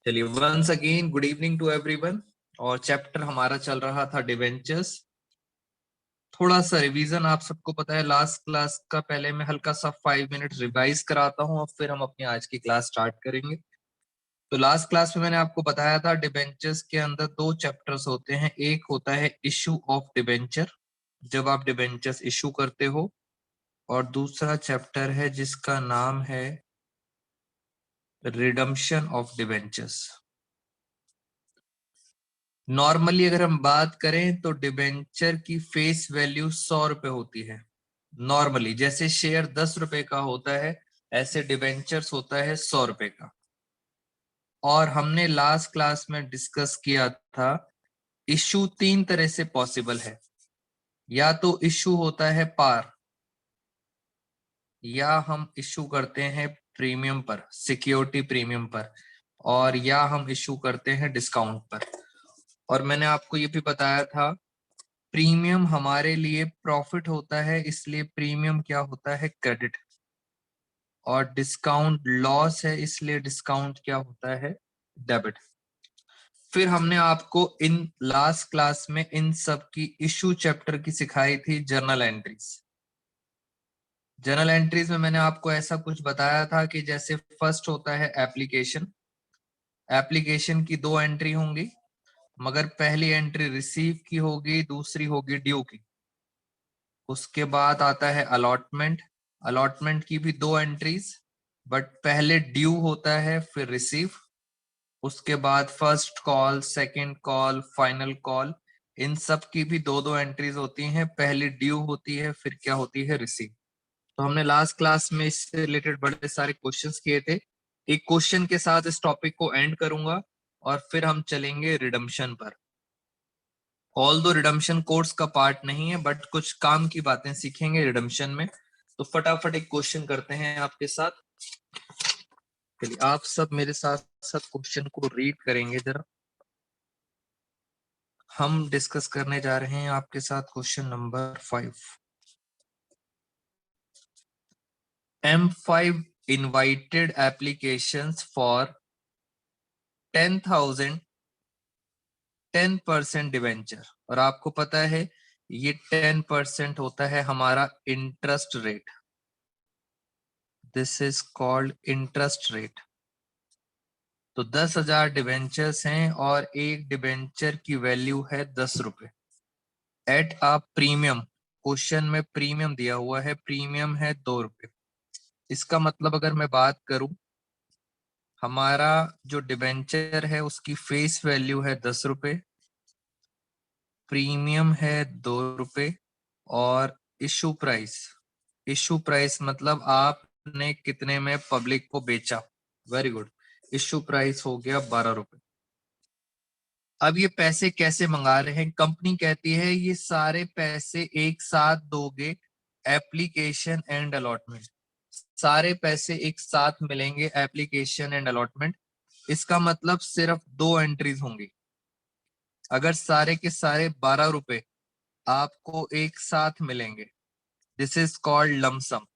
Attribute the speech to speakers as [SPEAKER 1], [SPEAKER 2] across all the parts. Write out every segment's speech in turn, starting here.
[SPEAKER 1] चलिए, once again good evening to everyone. और chapter हमारा चल रहा था डिबेंचर्स। थोड़ा सा रिवीजन, आप सबको पता है लास्ट क्लास का पहले मैं हल्का सा 5 मिनट रिवाइज कराता हूँ और फिर हम अपनी आज की क्लास स्टार्ट करेंगे। तो लास्ट क्लास में मैंने आपको बताया था डिबेंचर्स के अंदर दो चैप्टर्स होते हैं। एक होता है इशू ऑफ डिबेंचर, जब आप डिबेंचर्स इशू करते हो, और दूसरा चैप्टर है जिसका नाम है रिडम्पशन ऑफ डिबेंचर्स। नॉर्मली अगर हम बात करें तो डिबेंचर की फेस वैल्यू 100 रुपए होती है। नॉर्मली जैसे शेयर 10 रुपए का होता है, ऐसे डिबेंचर्स होता है 100 रुपए का। और हमने लास्ट क्लास में डिस्कस किया था इशू तीन तरह से पॉसिबल है। या तो इशू होता है पार, या हम इशू करते हैं प्रीमियम पर, सिक्योरिटी प्रीमियम पर, और या हम इशू करते हैं डिस्काउंट पर। और मैंने आपको ये भी बताया था प्रीमियम हमारे लिए प्रॉफिट होता है, इसलिए प्रीमियम क्या होता है, क्रेडिट। और डिस्काउंट लॉस है, इसलिए डिस्काउंट क्या होता है, डेबिट। फिर हमने आपको इन लास्ट क्लास में इन सब की इशू चैप्टर की सिखाई थी जर्नल एंट्रीज। जर्नल एंट्रीज में मैंने आपको ऐसा कुछ बताया था कि जैसे फर्स्ट होता है एप्लीकेशन। एप्लीकेशन की दो एंट्री होंगी, मगर पहली एंट्री रिसीव की होगी, दूसरी होगी ड्यू की। उसके बाद आता है अलॉटमेंट। अलॉटमेंट की भी दो एंट्रीज, बट पहले ड्यू होता है फिर रिसीव। उसके बाद first call, second call, final call, इन सब की भी दो दो एंट्रीज होती हैं। पहले ड्यू होती है फिर क्या होती है, रिसीव। तो हमने लास्ट क्लास में इससे रिलेटेड बड़े सारे क्वेश्चंस किए थे। एक क्वेश्चन के साथ इस टॉपिक को एंड करूंगा और फिर हम चलेंगे रिडम्पशन पर। ऑल दो रिडम्पशन कोर्स का पार्ट नहीं है, बट कुछ काम की बातें सीखेंगे रिडम्पशन में। तो फटाफट एक क्वेश्चन करते हैं आपके साथ। चलिए, आप सब मेरे साथ साथ क्वेश्चन को रीड करेंगे जरा। हम डिस्कस करने जा रहे हैं आपके साथ question number 5। M5 invited applications for 10,000 10% debenture. और आपको पता है ये 10% होता है हमारा interest rate. This is called interest rate. तो 10,000 डिवेंचर्स हैं और एक डिवेंचर की वैल्यू है 10 रुपए एट अ प्रीमियम। क्वेश्चन में प्रीमियम दिया हुआ है, प्रीमियम है 2 रुपए। इसका मतलब अगर मैं बात करूं, हमारा जो डिवेंचर है उसकी फेस वैल्यू है 10 रुपए, प्रीमियम है 2 रुपए, और इशू प्राइस, इशू प्राइस मतलब आपने कितने में पब्लिक को बेचा। वेरी गुड, इशू प्राइस हो गया 12 रुपए। अब ये पैसे कैसे मंगा रहे हैं, कंपनी कहती है ये सारे पैसे एक साथ दोगे, एप्लीकेशन एंड अलॉटमेंट। सारे पैसे एक साथ मिलेंगे, एप्लीकेशन एंड अलॉटमेंट। इसका मतलब सिर्फ दो एंट्रीज होंगी। अगर सारे के सारे 12 रुपए आपको एक साथ मिलेंगे, दिस इज कॉल्ड लमसम।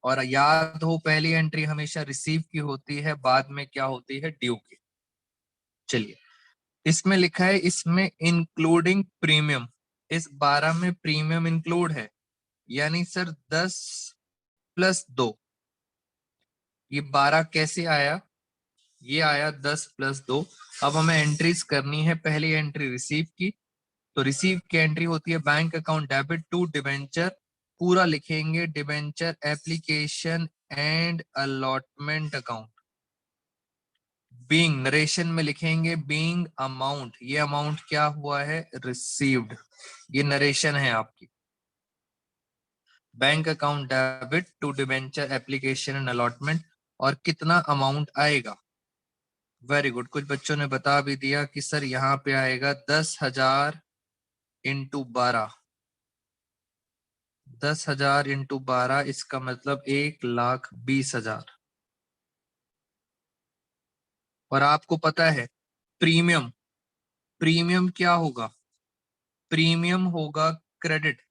[SPEAKER 1] और याद हो पहली एंट्री हमेशा रिसीव की होती है, बाद में क्या होती है, ड्यू की। चलिए, इसमें लिखा है इसमें इंक्लूडिंग प्रीमियम। इस 12 में प्रीमियम इंक्लूड है, यानी सर 10+2। ये 12 कैसे आया, ये आया 10+2। अब हमें एंट्रीज करनी है। पहली एंट्री रिसीव की, तो रिसीव की एंट्री होती है bank account debit to debenture. पूरा लिखेंगे, debenture application and allotment account. Being narration में लिखेंगे बीइंग अमाउंट, ये अमाउंट क्या हुआ है, रिसीव्ड। ये नरेशन है आपकी। Bank account debit to debenture application and allotment, और कितना अमाउंट आएगा। वेरी गुड, कुछ बच्चों ने बता भी दिया कि सर यहाँ पे आएगा 10,000 इंटू 12। 10,000 इंटू 12, इसका मतलब 1,20,000। और आपको पता है प्रीमियम, प्रीमियम क्या होगा, प्रीमियम होगा क्रेडिट।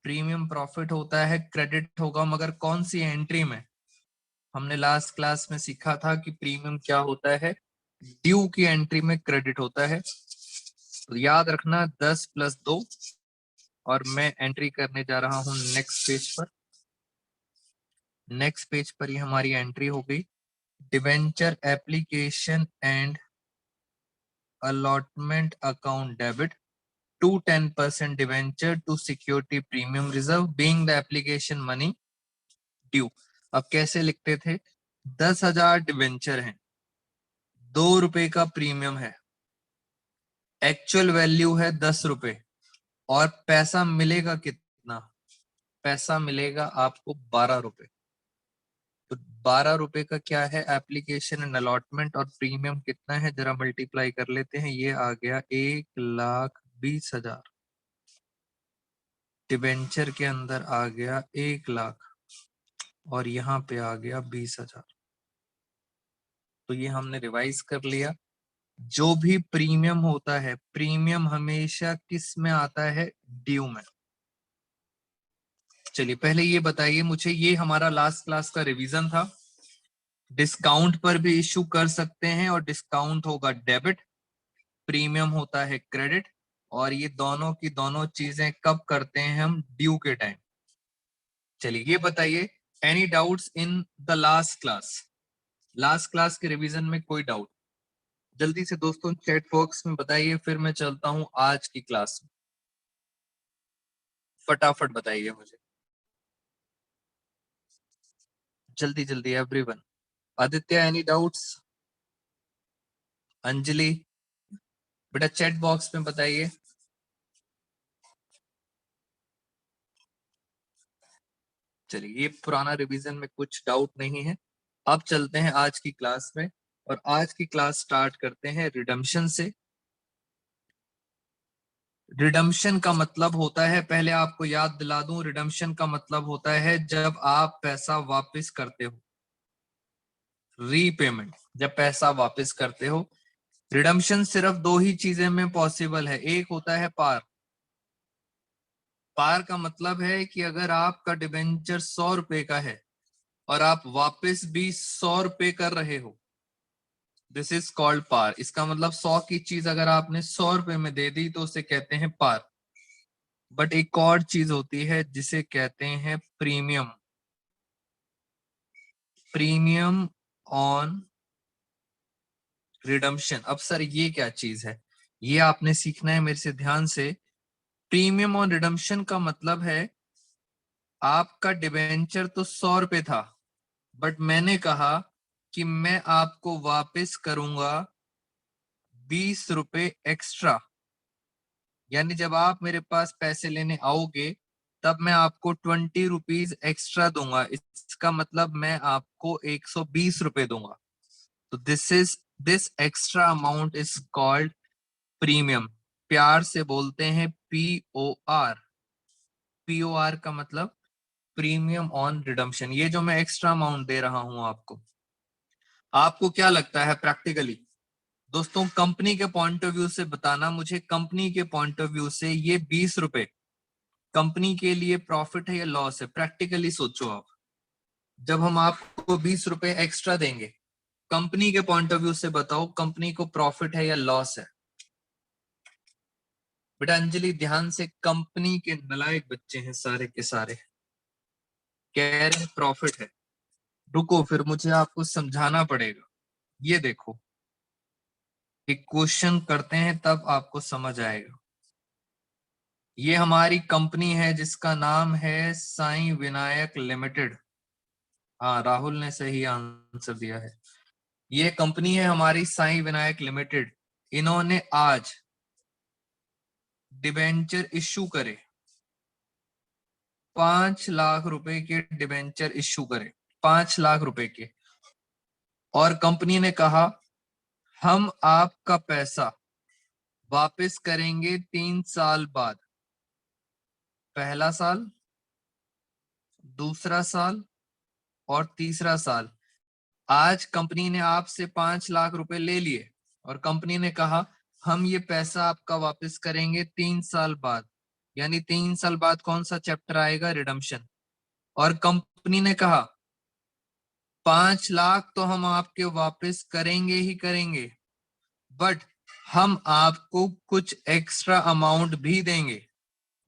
[SPEAKER 1] प्रीमियम प्रॉफिट होता है, क्रेडिट होगा, मगर कौन सी एंट्री में। हमने लास्ट क्लास में सीखा था कि प्रीमियम क्या होता है, ड्यू की एंट्री में क्रेडिट होता है। तो याद रखना 10 + 2, और मैं एंट्री करने जा रहा हूं नेक्स्ट पेज पर। नेक्स्ट पेज पर ये हमारी एंट्री हो गई, debenture application and allotment account debit to 10% debenture to security premium reserve being the application money due। अब कैसे लिखते थे, 10,000 डिवेंचर हैं, 2 रुपए का प्रीमियम है, एक्चुअल वैल्यू है 10 रुपए, और पैसा मिलेगा कितना, पैसा मिलेगा आपको 12 रुपए। तो 12 रुपए का क्या है, एप्लीकेशन एंड अलॉटमेंट, और प्रीमियम कितना है जरा मल्टीप्लाई कर लेते हैं, ये आ गया 1,20,000। डिवेंचर के अंदर आ गया 1,00,000 और यहाँ पे आ गया 20,000। तो ये हमने रिवाइज कर लिया। जो भी प्रीमियम होता है, प्रीमियम हमेशा किस में आता है, ड्यू में। चलिए पहले ये बताइए मुझे, ये हमारा लास्ट क्लास का रिवीजन था। डिस्काउंट पर भी इश्यू कर सकते हैं, और डिस्काउंट होगा डेबिट, प्रीमियम होता है क्रेडिट, और ये दोनों की दोनों चीजें कब करते हैं हम, ड्यू के टाइम। चलिए ये बताइए, any doubts in the last class, last class के रिवीजन में कोई डाउट? जल्दी से दोस्तों चैट बॉक्स में बताइए, फिर मैं चलता हूं आज की क्लास में। फटाफट बताइए मुझे, जल्दी जल्दी everyone. Aditya any doubts? Anjali बेटा चैट बॉक्स में बताइए। चलिए ये पुराना रिवीजन में कुछ डाउट नहीं है। अब चलते हैं आज की क्लास में, और आज की क्लास स्टार्ट करते हैं रिडम्पशन से। रिडम्पशन का मतलब होता है, पहले आपको याद दिला दूं, रिडम्पशन का मतलब होता है जब आप पैसा वापस करते हो, रीपेमेंट, जब पैसा वापस करते हो। रिडम्पशन सिर्फ दो ही चीजें में पॉसिबल है, एक होता है पार। पार का मतलब है कि अगर आपका डिबेंचर 100 रुपए का है और आप वापस भी 100 रुपए कर रहे हो, दिस इज कॉल्ड पार। इसका मतलब 100 की चीज अगर आपने 100 रुपए में दे दी तो उसे कहते हैं पार। बट एक और चीज होती है जिसे कहते हैं प्रीमियम, प्रीमियम ऑन रिडम्पशन। अब सर ये क्या चीज है, ये आपने सीखना है मेरे से ध्यान से। प्रीमियम ऑन रिडम्पशन का मतलब है, आपका डिबेंचर तो 100 रुपए था, बट मैंने कहा कि मैं आपको वापस करूंगा 20 रुपए एक्स्ट्रा। यानी जब आप मेरे पास पैसे लेने आओगे तब मैं आपको 20 रुपीज एक्स्ट्रा दूंगा, इसका मतलब मैं आपको 120 रुपए दूंगा। तो this extra amount is called premium. प्यार से बोलते हैं POR। POR का मतलब प्रीमियम ऑन रिडम्पशन। ये जो मैं एक्स्ट्रा अमाउंट दे रहा हूं आपको, आपको क्या लगता है प्रैक्टिकली? दोस्तों कंपनी के पॉइंट ऑफ व्यू से बताना मुझे, कंपनी के पॉइंट ऑफ व्यू से ये 20 रुपए कंपनी के लिए प्रॉफिट है या लॉस है? प्रैक्टिकली सोचो आप, जब हम आपको 20 रुपए एक्स्ट्रा देंगे, कंपनी के पॉइंट ऑफ व्यू से बताओ, कंपनी को प्रॉफिट है या लॉस है? बेटा अंजलि ध्यान से, कंपनी के नलायक बच्चे हैं सारे के सारे, कह रहे प्रॉफिट है। रुको फिर मुझे आपको समझाना पड़ेगा। ये देखो, एक क्वेश्चन करते हैं तब आपको समझ आएगा। ये हमारी कंपनी है जिसका नाम है साईं विनायक लिमिटेड। हाँ राहुल ने सही आंसर दिया है। ये कंपनी है हमारी साईं विनायक लिमिटेड। इन्होंने आज डिबेंचर इश्यू करे, 5 लाख रुपए के डिबेंचर इश्यू करे, 5 लाख रुपए के। और कंपनी ने कहा हम आपका पैसा वापस करेंगे 3 साल बाद। पहला साल, दूसरा साल और तीसरा साल। आज कंपनी ने आपसे 5 लाख रुपए ले लिए, और कंपनी ने कहा हम ये पैसा आपका वापस करेंगे 3 साल बाद। यानी 3 साल बाद कौन सा चैप्टर आएगा, रिडम्पशन। और कंपनी ने कहा 5 लाख तो हम आपके वापस करेंगे ही करेंगे, बट हम आपको कुछ एक्स्ट्रा अमाउंट भी देंगे।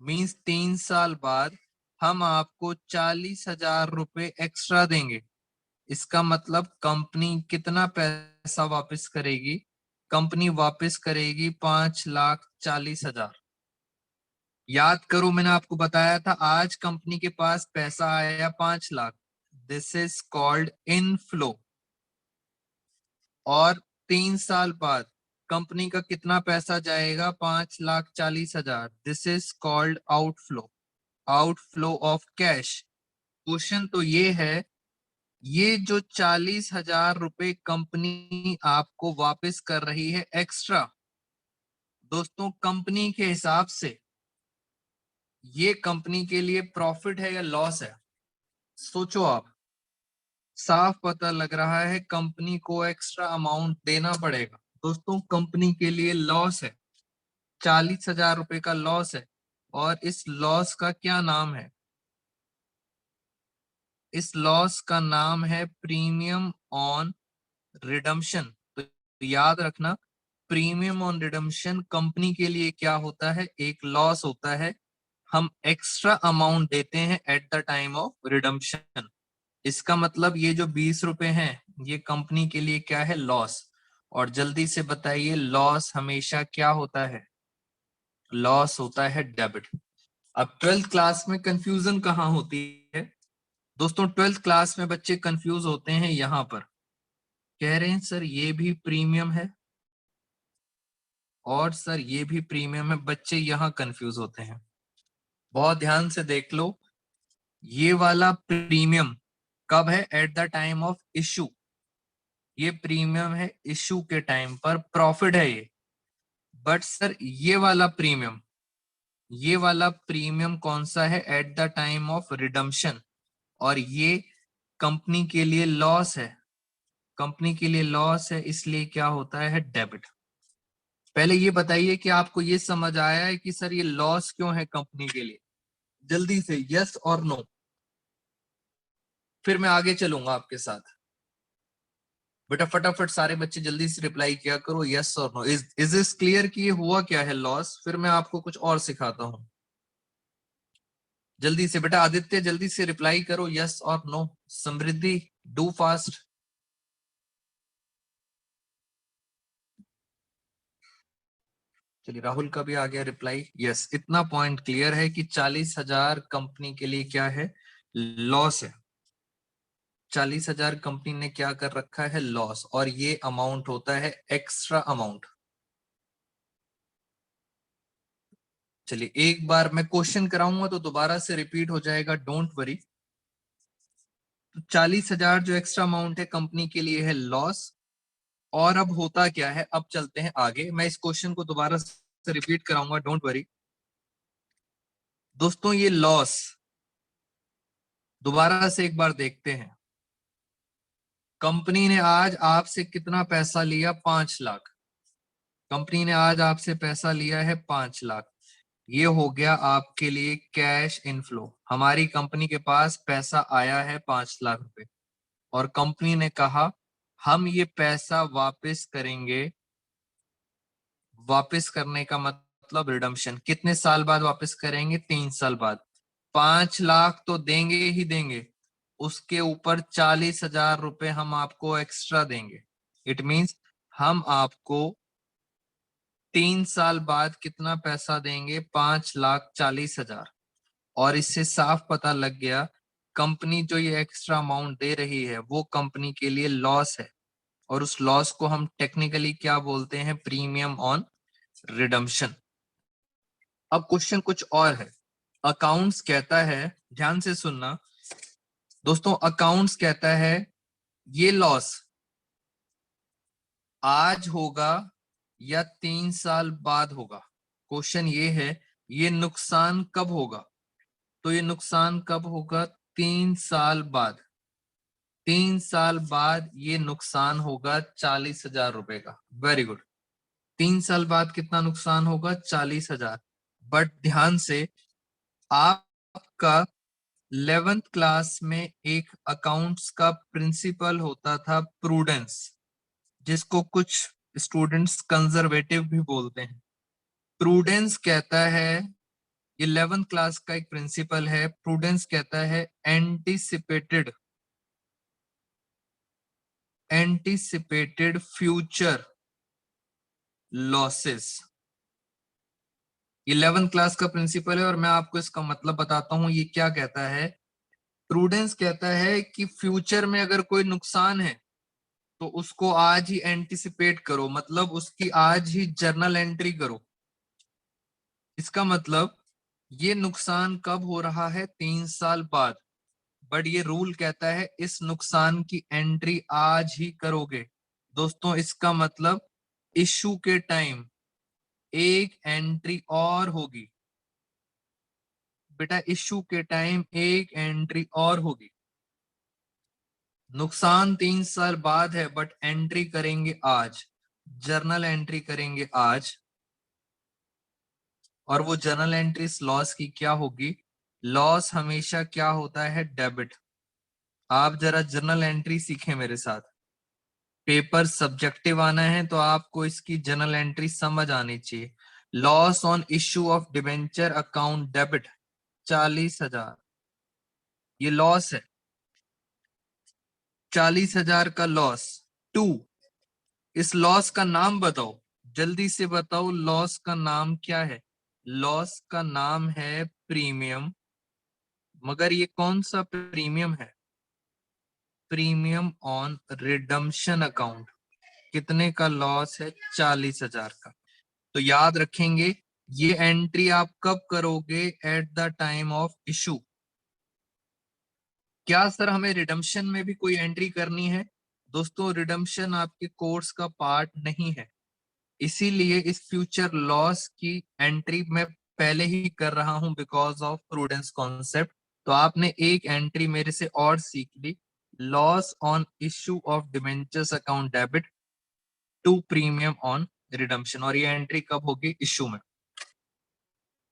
[SPEAKER 1] मींस 3 साल बाद हम आपको 40,000 रुपए एक्स्ट्रा देंगे। इसका मतलब कंपनी कितना पैसा वापस करेगी? कंपनी वापस करेगी 5,40,000। याद करो, मैंने आपको बताया था आज कंपनी के पास पैसा आया 5 lakh, this is called inflow. और 3 साल बाद कंपनी का कितना पैसा जाएगा? 5,40,000, this is called outflow. Outflow of cash. Question तो ये है, ये जो 40,000 रुपए कंपनी आपको वापस कर रही है एक्स्ट्रा, दोस्तों कंपनी के हिसाब से ये कंपनी के लिए प्रॉफिट है या लॉस है? सोचो आप। साफ पता लग रहा है कंपनी को एक्स्ट्रा अमाउंट देना पड़ेगा। दोस्तों कंपनी के लिए लॉस है, 40,000 रुपए का लॉस है। और इस लॉस का क्या नाम है? इस लॉस का नाम है प्रीमियम ऑन रिडम्पशन। तो याद रखना, प्रीमियम ऑन रिडम्पशन कंपनी के लिए क्या होता है? एक लॉस होता है। हम एक्स्ट्रा अमाउंट देते हैं eight the time of redemption. इसका मतलब ये जो 20 रुपए हैं, ये कंपनी के लिए क्या है? लॉस। और जल्दी से बताइए, लॉस हमेशा क्या होता है? लॉस होता है डेबिट। अब 12th क्लास में कंफ्यूजन कहाँ होती है? दोस्तों 12th क्लास में बच्चे कंफ्यूज होते हैं यहाँ पर। कह रहे हैं सर ये भी प्रीमियम है और सर ये भी प्रीमियम है। बच्चे यहाँ कंफ्यूज होते हैं। बहुत ध्यान से देख लो, ये वाला प्रीमियम कब है? Eight the time of issue. ये प्रीमियम है इशू के टाइम पर, प्रॉफिट है ये। बट सर ये वाला प्रीमियम कौन सा है? Eight the time of redemption. और ये कंपनी के लिए लॉस है। कंपनी के लिए लॉस है, इसलिए क्या होता है? डेबिट। पहले ये बताइए कि आपको ये समझ आया है कि सर ये लॉस क्यों है कंपनी के लिए? जल्दी से यस और नो, फिर मैं आगे चलूंगा आपके साथ। बेटा फटाफट सारे बच्चे जल्दी से रिप्लाई किया करो, यस और नो। इज दिस क्लियर कि ये हुआ क्या है लॉस? फिर मैं आपको कुछ और सिखाता हूं। जल्दी से बेटा, आदित्य जल्दी से रिप्लाई करो, यस और नो। Samriddhi do fast. चलिए राहुल का भी आ गया रिप्लाई, यस। इतना पॉइंट क्लियर है कि 40,000 कंपनी के लिए क्या है? लॉस है। 40,000 कंपनी ने क्या कर रखा है? लॉस। और ये अमाउंट होता है एक्स्ट्रा अमाउंट। चलिए एक बार मैं क्वेश्चन कराऊंगा तो दोबारा से रिपीट हो जाएगा, डोंट वरी। तो 40,000 जो एक्स्ट्रा अमाउंट है कंपनी के लिए है लॉस। और अब होता क्या है? अब चलते हैं आगे, मैं इस क्वेश्चन को दोबारा से रिपीट कराऊंगा, डोंट वरी। दोस्तों ये लॉस दोबारा से एक बार देखते हैं। कंपनी ने आज आपसे कितना पैसा लिया? 5 लाख। कंपनी ने आज आपसे पैसा लिया है 5 लाख। ये हो गया आपके लिए कैश इनफ्लो। हमारी कंपनी के पास पैसा आया है 5 लाख रुपए और कंपनी ने कहा हम ये पैसा वापस करेंगे। वापस करने का मतलब रिडम्पशन। कितने साल बाद वापस करेंगे? 3 साल बाद। 5 लाख तो देंगे ही देंगे, उसके ऊपर 40,000 रुपए हम आपको एक्स्ट्रा देंगे। इट मींस हम आपको 3 साल बाद कितना पैसा देंगे? 5,40,000। और इससे साफ पता लग गया कंपनी जो ये एक्स्ट्रा अमाउंट दे रही है वो कंपनी के लिए लॉस है। और उस लॉस को हम टेक्निकली क्या बोलते हैं? Premium on redemption. अब क्वेश्चन कुछ और है। अकाउंट्स कहता है, ध्यान से सुनना दोस्तों, अकाउंट्स कहता है ये लॉस आज होगा या 3 साल बाद होगा। क्वेश्चन ये है, ये नुकसान कब होगा? तो ये नुकसान कब होगा? 3 साल बाद। 3 साल बाद ये नुकसान होगा 40,000 रुपए का। Very good. 3 साल बाद कितना नुकसान होगा? 40,000। बट ध्यान से, आपका 11th क्लास में एक अकाउंट्स का प्रिंसिपल होता था प्रूडेंस, जिसको कुछ स्टूडेंट्स कंजर्वेटिव भी बोलते हैं। प्रूडेंस कहता है, 11th क्लास का एक प्रिंसिपल है, प्रूडेंस कहता है anticipated future losses. 11th class का प्रिंसिपल है और मैं आपको इसका मतलब बताता हूं ये क्या कहता है। प्रूडेंस कहता है कि फ्यूचर में अगर कोई नुकसान है तो उसको आज ही एंटिसिपेट करो, मतलब उसकी आज ही जर्नल एंट्री करो। इसका मतलब ये नुकसान कब हो रहा है, 3 साल बाद, बट ये रूल कहता है इस नुकसान की एंट्री आज ही करोगे। दोस्तों इसका मतलब इशू के टाइम एक एंट्री और होगी, बेटा इशू के टाइम एक एंट्री और होगी। नुकसान 3 साल बाद है बट एंट्री करेंगे आज, जर्नल एंट्री करेंगे आज। और वो जर्नल एंट्री लॉस की क्या होगी, लॉस हमेशा क्या होता है, डेबिट। आप जरा जर्नल एंट्री सीखें मेरे साथ। पेपर सब्जेक्टिव आना है तो आपको इसकी जर्नल एंट्री समझ आनी चाहिए। Loss on issue of debenture account debit 40,000, ये लॉस है, 40,000 का लॉस। टू, इस लॉस का नाम बताओ, जल्दी से बताओ लॉस का नाम क्या है। लॉस का नाम है प्रीमियम, मगर ये कौन सा प्रीमियम है, प्रीमियम ऑन रिडम्पशन अकाउंट। कितने का लॉस है, 40,000 का। तो याद रखेंगे ये एंट्री आप कब करोगे, eight the time of issue. क्या सर हमें रिडम्पशन में भी कोई एंट्री करनी है, दोस्तों रिडम्पशन आपके कोर्स का पार्ट नहीं है, इसीलिए इस फ्यूचर लॉस की एंट्री मैं पहले ही कर रहा हूं बिकॉज ऑफ प्रूडेंस कॉन्सेप्ट। तो आपने एक एंट्री मेरे से और सीख ली, loss on issue of debentures account debit to premium on redemption, और ये एंट्री कब होगी, इश्यू में।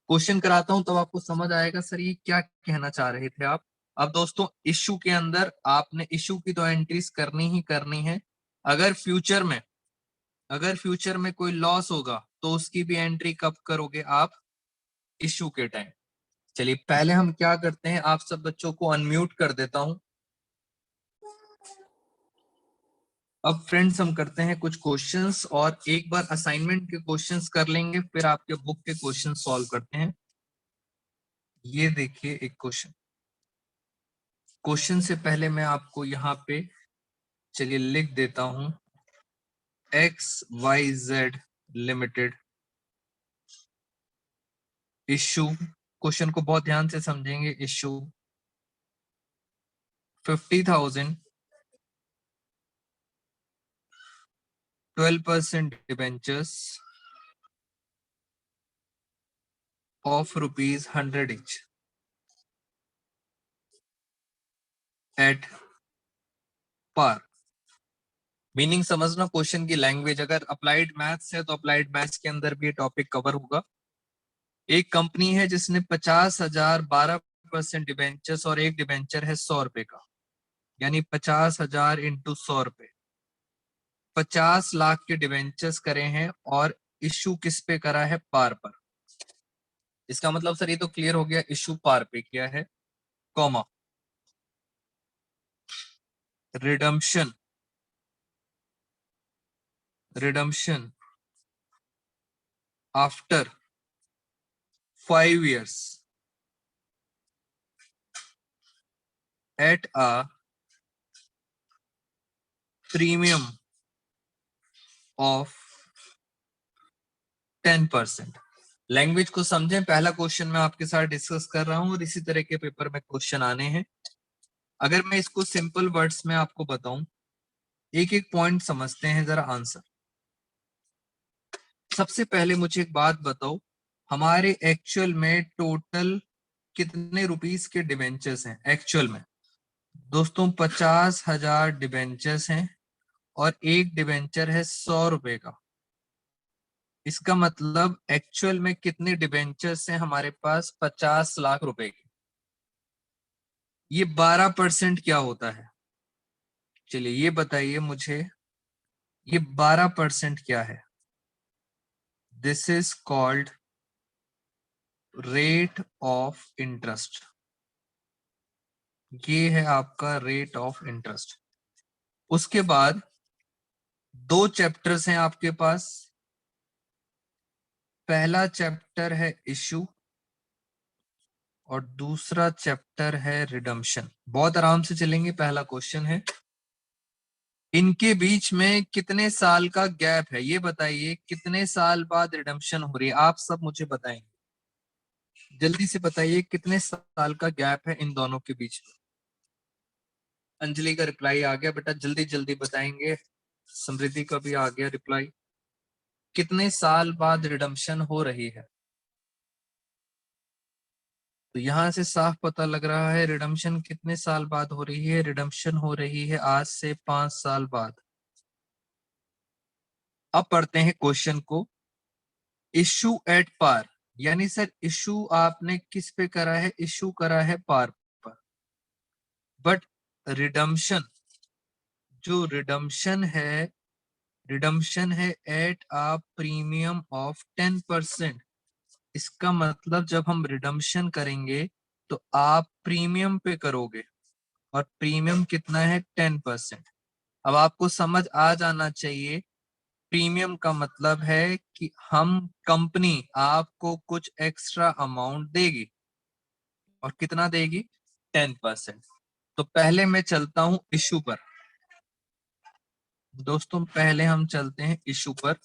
[SPEAKER 1] क्वेश्चन कराता हूं तब आपको समझ आएगा सर ये क्या कहना चाह रहे थे आप। अब दोस्तों इश्यू के अंदर आपने इश्यू की तो एंट्रीज करनी ही करनी है। अगर फ्यूचर में कोई लॉस होगा तो उसकी भी एंट्री कब करोगे आप, इश्यू के टाइम। चलिए पहले हम क्या करते हैं, आप सब बच्चों को अनम्यूट कर देता हूं। अब फ्रेंड्स हम करते हैं कुछ क्वेश्चंस और एक बार असाइनमेंट के क्वेश्चंस कर लेंगे, फिर आपके बुक के क्वेश्चन सॉल्व करते हैं। ये देखिए एक क्वेश्चन से पहले मैं आपको यहाँ पे चलिए लिख देता हूं, XYZ लिमिटेड इशू, क्वेश्चन को बहुत ध्यान से समझेंगे। Issue 50,000 12% debentures of ₹100 each at par। Meaning समझना क्वेश्चन की लैंग्वेज, अगर अप्लाइड मैथ्स है तो अप्लाइड मैथ्स के अंदर भी टॉपिक कवर होगा। एक कंपनी है जिसने 50,000 12% डिबेंचर्स और एक डिबेंचर है 100 रुपए का, यानी 50,000 इंटू 100 रुपए, 50 लाख के डिबेंचर्स करे हैं और इश्यू किस पे करा है, पार पर। इसका मतलब सर ये तो क्लियर हो गया, इश्यू पार पे किया है, comma redemption after 5 years at a premium of 10%। Language को समझें, पहला क्वेश्चन मैं आपके साथ डिस्कस कर रहा हूं और इसी तरह के पेपर में क्वेश्चन आने हैं। अगर मैं इसको सिंपल वर्ड्स में आपको बताऊं, एक एक पॉइंट समझते हैं जरा आंसर। सबसे पहले मुझे एक बात बताओ, हमारे एक्चुअल में टोटल कितने रुपीस के डिबेंचर्स हैं एक्चुअल में, दोस्तों 50,000 डिबेंचर्स हैं और एक डिबेंचर है 100 रुपए का। इसका मतलब एक्चुअल में कितने डिबेंचर्स हैं हमारे पास, 50 लाख रुपए के। ये 12% क्या होता है, चलिए ये बताइए मुझे, ये 12% क्या है? This is called rate of interest. ये है आपका रेट ऑफ इंटरेस्ट। उसके बाद 2 चैप्टर्स हैं आपके पास। पहला चैप्टर है इशू और दूसरा चैप्टर है रिडम्पशन। बहुत आराम से चलेंगे। पहला क्वेश्चन है, इनके बीच में कितने साल का गैप है? ये बताइए कितने साल बाद रिडम्पशन हो रही है? आप सब मुझे बताएंगे, जल्दी से बताइए कितने साल का गैप है इन दोनों के बीच में। अंजलि का रिप्लाई आ गया बेटा, जल्दी जल्दी बताएंगे। समृद्धि का भी आ गया रिप्लाई। कितने साल बाद रिडम्पशन हो रही है? तो यहां से साफ पता लग रहा है रिडम्पशन कितने साल बाद हो रही है। रिडम्पशन हो रही है आज से 5 साल बाद। अब पढ़ते हैं क्वेश्चन को। इशू एट पार, यानी सर इशू आपने किस पे करा है? इशू करा है पार पर। बट रिडम्पशन, जो रिडम्पशन है एट अ प्रीमियम ऑफ 10%। इसका मतलब जब हम रिडम्पशन करेंगे तो आप प्रीमियम पे करोगे, और प्रीमियम कितना है? 10%। अब आपको समझ आ जाना चाहिए, प्रीमियम का मतलब है कि हम कंपनी आपको कुछ एक्स्ट्रा अमाउंट देगी, और कितना देगी? 10%। तो पहले मैं चलता हूं इशू पर। दोस्तों पहले हम चलते हैं इशू पर।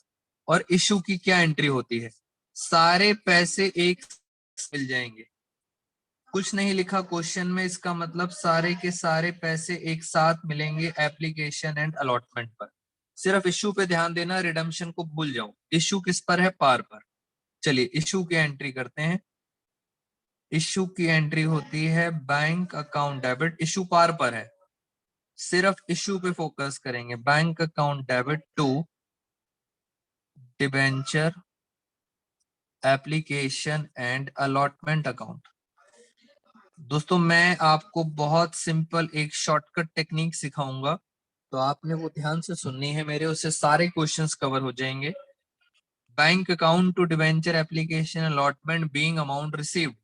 [SPEAKER 1] और इशू की क्या एंट्री होती है? सारे पैसे एक मिल जाएंगे। कुछ नहीं लिखा क्वेश्चन में, इसका मतलब सारे के सारे पैसे एक साथ मिलेंगे एप्लीकेशन एंड अलॉटमेंट पर। सिर्फ इशू पे ध्यान देना, रिडम्पशन को भूल जाओ। इशू किस पर है? पार पर। चलिए इशू की एंट्री करते हैं। इशू की एंट्री होती है bank account debit. Issue par पर है, सिर्फ इशू पे फोकस करेंगे। Bank account debit to debenture application and allotment account. दोस्तों मैं आपको बहुत सिंपल एक शॉर्टकट टेक्निक सिखाऊंगा, तो आपने वो ध्यान से सुननी है मेरे, उससे सारे क्वेश्चंस कवर हो जाएंगे। Bank account to debenture application allotment being amount received.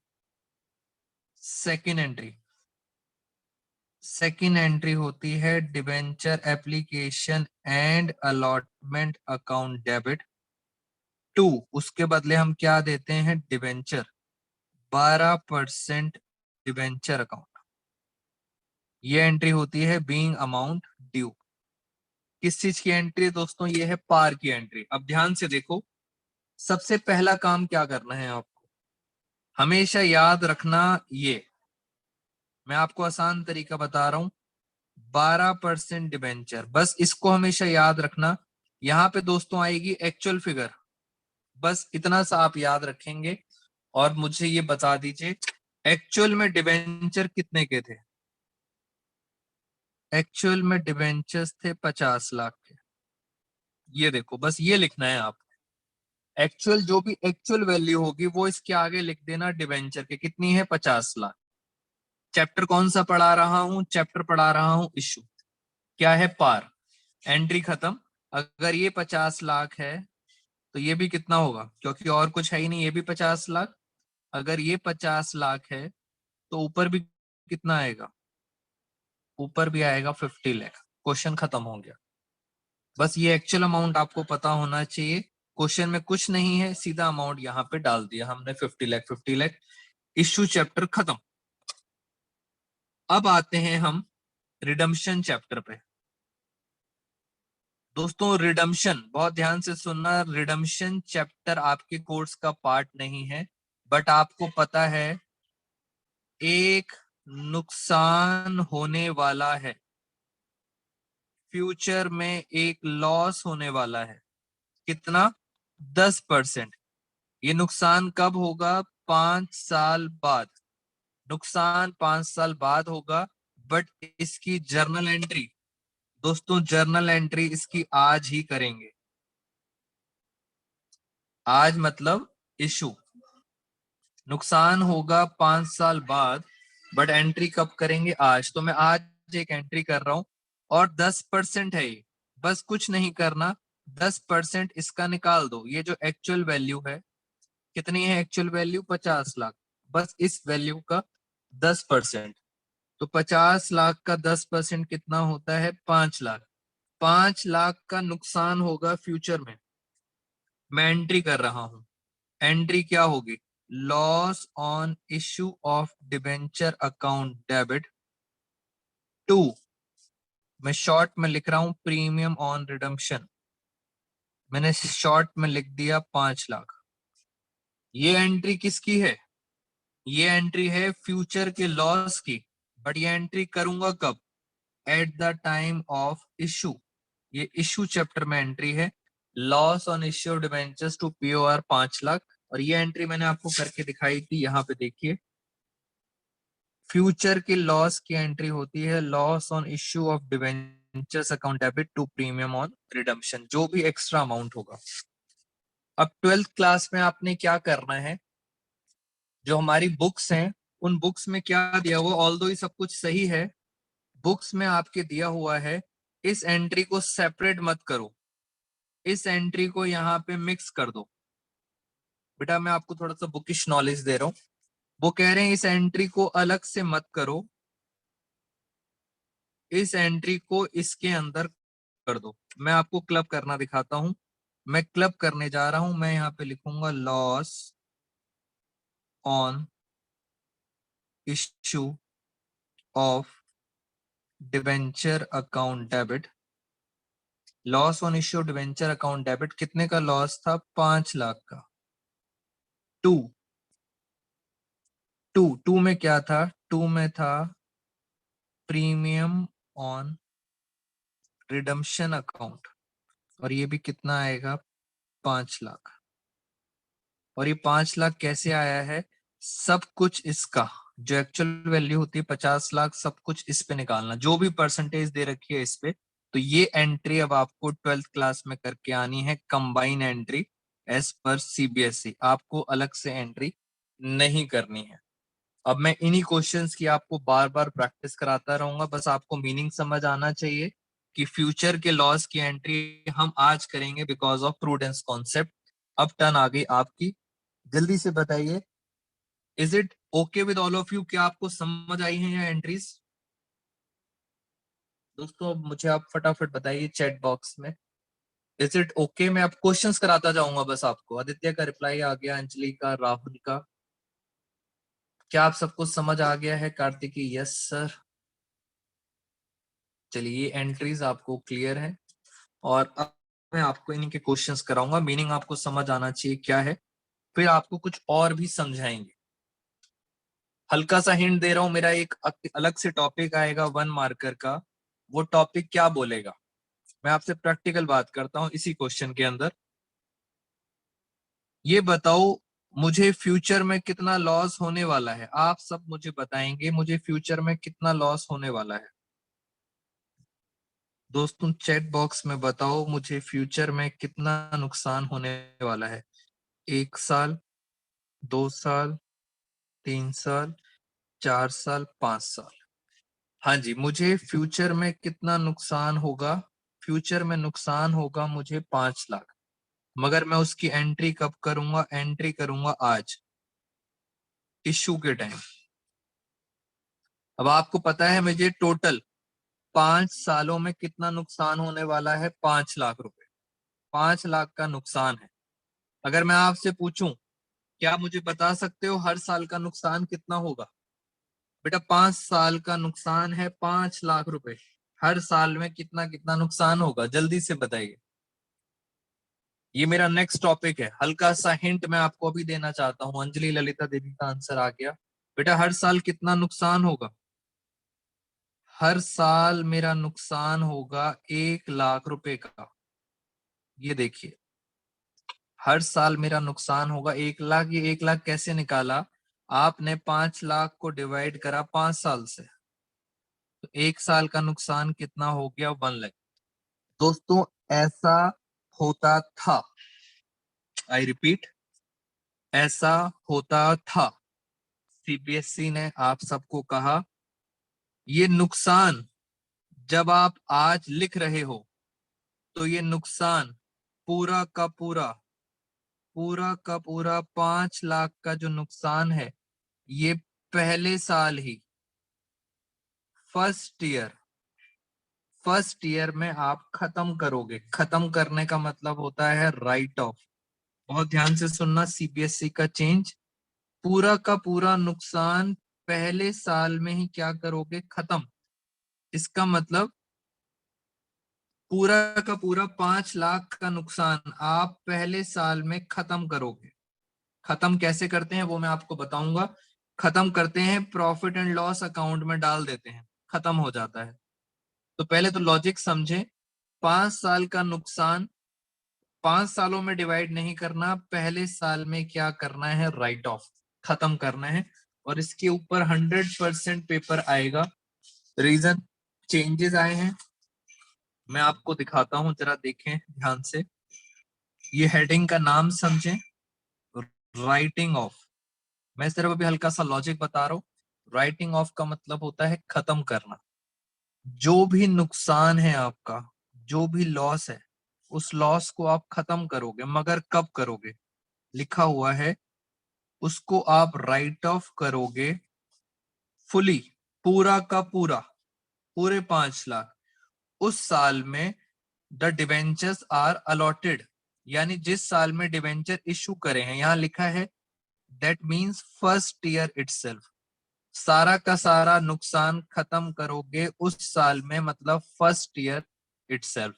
[SPEAKER 1] Second entry होती है debenture application and allotment account debit to, उसके बदले हम क्या देते हैं? Debenture 12% debenture account. ये एंट्री होती है बीइंग अमाउंट ड्यू। किस चीज की एंट्री है दोस्तों? ये है पार की एंट्री। अब ध्यान से देखो, सबसे पहला काम क्या करना है आपको? हमेशा याद रखना, ये मैं आपको आसान तरीका बता रहा हूं। 12% डिबेंचर, बस इसको हमेशा याद रखना। यहां पे दोस्तों आएगी एक्चुअल फिगर, बस इतना सा आप याद रखेंगे। और मुझे ये बता दीजिए एक्चुअल में डिबेंचर कितने के थे? एक्चुअल में डिबेंचर्स थे 50 लाख के। ये देखो, बस ये लिखना है आप। एक्चुअल, जो भी एक्चुअल वैल्यू होगी वो इसके आगे लिख देना डिबेंचर के। कितनी है? 50 लाख। चैप्टर कौन सा पढ़ा रहा हूं? चैप्टर पढ़ा रहा हूं इशू। क्या है? पार। एंट्री खत्म। अगर ये 50 लाख है तो ये भी कितना होगा? क्योंकि और कुछ है ही नहीं, ये भी 50 लाख। अगर ये 50 लाख है तो ऊपर भी कितना आएगा? ऊपर भी आएगा 50 लाख। क्वेश्चन खत्म हो गया। बस ये एक्चुअल अमाउंट आपको पता होना चाहिए। क्वेश्चन में कुछ नहीं है, सीधा अमाउंट यहाँ पे डाल दिया हमने, 50 लाख 50 लाख। इशू चैप्टर खत्म। अब आते हैं हम रिडम्पशन चैप्टर पे। दोस्तों रिडम्पशन बहुत ध्यान से सुनना, रिडम्पशन चैप्टर आपके कोर्स का पार्ट नहीं है, बट आपको पता है एक नुकसान होने वाला है, फ्यूचर में एक लॉस होने वाला है। कितना? 10%। ये नुकसान कब होगा? 5 साल बाद। नुकसान 5 साल बाद होगा, बट इसकी जर्नल एंट्री, दोस्तों जर्नल एंट्री इसकी आज ही करेंगे। आज मतलब इशू। नुकसान होगा 5 साल बाद, बट एंट्री कब करेंगे? आज। तो मैं आज एक एंट्री कर रहा हूं, और 10% है ये। बस कुछ नहीं करना, 10% इसका निकाल दो। ये जो एक्चुअल वैल्यू है, कितनी है एक्चुअल वैल्यू? 50 लाख। बस इस वैल्यू का 10%। तो 50 लाख का 10% कितना होता है? 5 लाख। 5 लाख का नुकसान होगा फ्यूचर में। मैं एंट्री कर रहा हूं। एंट्री क्या होगी? Loss on issue of debenture account debit to, मैं शॉर्ट में लिख रहा हूं, प्रीमियम ऑन रिडम्पशन। मैंने शॉर्ट में लिख दिया 5 लाख। ये एंट्री किसकी है? ये एंट्री है फ्यूचर के लॉस की। बट ये एंट्री करूंगा कब? At the time of issue. ये इशू चैप्टर में एंट्री है, loss on issue of debentures to POR 5 lakh. और ये एंट्री मैंने आपको करके दिखाई थी, यहाँ पे देखिए। फ्यूचर के लॉस की एंट्री होती है loss on issue of debentures account debit to premium on redemption, जो भी एक्स्ट्रा अमाउंट होगा। अब 12th क्लास में आपने क्या करना है, जो हमारी बुक्स हैं उन बुक्स में क्या दिया हुआ, ऑल्दो ये सब कुछ सही है, बुक्स में आपके दिया हुआ है, इस एंट्री को सेपरेट मत करो, इस एंट्री को यहाँ पे मिक्स कर दो। बेटा मैं आपको थोड़ा सा बुकिश नॉलेज दे रहा हूँ। वो कह रहे हैं इस एंट्री को अलग से मत करो, इस एंट्री को इसके अंदर कर दो। मैं आपको क्लब करना दिखाता हूं। मैं क्लब करने जा रहा हूं। मैं यहाँ पे लिखूंगा loss on issue of debenture account debit. Loss on issue debenture account debit कितने का लॉस था? 5 लाख का। टू टू टू में क्या था? टू में था प्रीमियम ऑन रिडम्पशन अकाउंट, और ये भी कितना आएगा? 5 लाख। और ये 5 लाख कैसे आया है? सब कुछ इसका जो एक्चुअल वैल्यू होती है 50 लाख, सब कुछ इस पे निकालना, जो भी परसेंटेज दे रखी है इस पे। तो ये एंट्री अब आपको 12th क्लास में करके आनी है, कंबाइन एंट्री एज पर सीबीएसई। आपको अलग से एंट्री नहीं करनी है। अब मैं इन्हीं क्वेश्चंस की आपको बार बार प्रैक्टिस कराता रहूंगा, बस आपको मीनिंग समझ आना चाहिए कि फ्यूचर के लॉस की एंट्री हम आज करेंगे बिकॉज ऑफ प्रूडेंस कॉन्सेप्ट। अब टर्न आ गई आपकी, जल्दी से बताइए, is it okay with all of you? क्या आपको समझ आई है ये एंट्रीज? दोस्तों अब मुझे आप फटाफट बताइए चैट बॉक्स में, इज इट ओके? मैं अब क्वेश्चंस कराता जाऊंगा बस आपको। आदित्य का रिप्लाई आ गया, अंजलि का, राहुल का। क्या आप सबको समझ आ गया है? Kartiki yes sir. चलिए एंट्रीज आपको क्लियर है, और अब मैं आपको इन्हीं के क्वेश्चंस कराऊंगा। मीनिंग आपको समझ आना चाहिए क्या है, फिर आपको कुछ और भी समझाएंगे। हल्का सा हिंट दे रहा हूं, मेरा एक अलग से टॉपिक आएगा 1 मार्कर का। वो टॉपिक क्या बोलेगा? मैं आपसे प्रैक्टिकल बात करता हूं इसी क्वेश्चन के अंदर। ये बताओ मुझे फ्यूचर में कितना लॉस होने वाला है। आप सब मुझे बताएंगे मुझे फ्यूचर में कितना लॉस होने वाला है। दोस्तों चैट बॉक्स में बताओ मुझे फ्यूचर में कितना नुकसान होने वाला है। 1 साल, 2 साल, 3 साल, 4 साल, 5 साल। हाँ जी, मुझे फ्यूचर में कितना नुकसान होगा? फ्यूचर में नुकसान होगा मुझे 5 लाख। मगर मैं उसकी एंट्री कब करूंगा? एंट्री करूंगा आज, इश्यू के टाइम। अब आपको पता है मुझे टोटल 5 सालों में कितना नुकसान होने वाला है? 5 लाख रुपए। 5 लाख का नुकसान है। अगर मैं आपसे पूछूं, क्या मुझे बता सकते हो हर साल का नुकसान कितना होगा? बेटा 5 साल का नुकसान है 5 लाख रुपए। हर साल में कितना कितना नुकसान होगा? जल्दी से बताइए। ये मेरा नेक्स्ट टॉपिक है। हल्का सा हिंट मैं आपको अभी देना चाहता हूँ। अंजलि ललिता देवी का आंसर आ गया। बेटा हर साल कितना नुकसान होगा? हर साल मेरा नुकसान होगा 1 लाख रुपए का। ये देखिए, हर साल मेरा नुकसान होगा 1 लाख। ये 1 लाख कैसे निकाला? आपने 5 लाख को डिवाइड करा 5 साल से, तो 1 साल का नुकसान कितना हो गया? 1 लाख। दोस्तों ऐसा होता था, आई रिपीट, ऐसा होता था। सीबीएसई ने आप सबको कहा ये नुकसान जब आप आज लिख रहे हो, तो ये नुकसान पूरा का पूरा 5 लाख का जो नुकसान है, ये पहले साल ही फर्स्ट ईयर में आप खत्म करोगे। खत्म करने का मतलब होता है राइट ऑफ। बहुत ध्यान से सुनना, सीबीएसई का चेंज, पूरा का पूरा नुकसान पहले साल में ही क्या करोगे, खत्म। इसका मतलब पूरा का पूरा 5 लाख का नुकसान आप पहले साल में खत्म करोगे। खत्म कैसे करते हैं वो मैं आपको बताऊंगा। खत्म करते हैं, प्रॉफिट एंड लॉस अकाउंट में डाल देते हैं, खत्म हो जाता है। तो पहले तो लॉजिक समझे। 5 साल का नुकसान 5 सालों में डिवाइड नहीं करना, पहले साल में क्या करना है, राइट ऑफ, खत्म करना है। और इसके ऊपर 100% पेपर आएगा। रीजन चेंजेस आए हैं, मैं आपको दिखाता हूं, जरा देखें ध्यान से। ये हेडिंग का नाम समझें, राइटिंग ऑफ। मैं सिर्फ अभी हल्का सा लॉजिक बता रहा हूँ। राइटिंग ऑफ का मतलब होता है खत्म करना। जो भी नुकसान है आपका, जो भी लॉस है, उस लॉस को आप खत्म करोगे, मगर कब करोगे, लिखा हुआ है उसको आप राइट ऑफ करोगे फुली, पूरा का पूरा, पूरे 5 लाख, उस साल में द डिवेंचर्स आर अलॉटेड, यानी जिस साल में डिवेंचर इशू करे हैं। यहां लिखा है that means first year itself. सारा का सारा नुकसान खत्म करोगे उस साल में, मतलब फर्स्ट ईयर इटसेल्फ।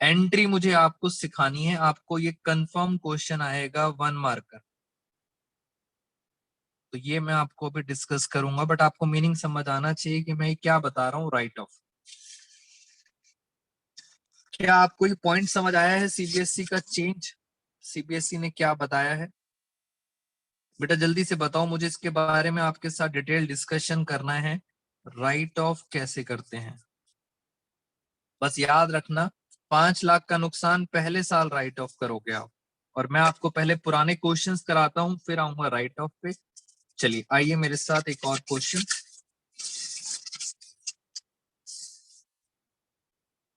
[SPEAKER 1] एंट्री मुझे आपको सिखानी है, आपको ये कंफर्म क्वेश्चन आएगा 1 मार्कर। तो ये मैं आपको अभी डिस्कस करूंगा, बट आपको मीनिंग समझ आना चाहिए कि मैं क्या बता रहा हूँ, राइट ऑफ। क्या आपको ये पॉइंट समझ आया है, सीबीएसई का चेंज, सीबीएसई ने क्या बताया है? बेटा जल्दी से बताओ मुझे, इसके बारे में आपके साथ डिटेल डिस्कशन करना है। राइट ऑफ कैसे करते हैं, बस याद रखना। 5 लाख का नुकसान पहले साल राइट ऑफ करोगे आप। और मैं आपको पहले पुराने क्वेश्चंस कराता हूं, फिर आऊंगा राइट ऑफ पे। चलिए आइए मेरे साथ एक और क्वेश्चन।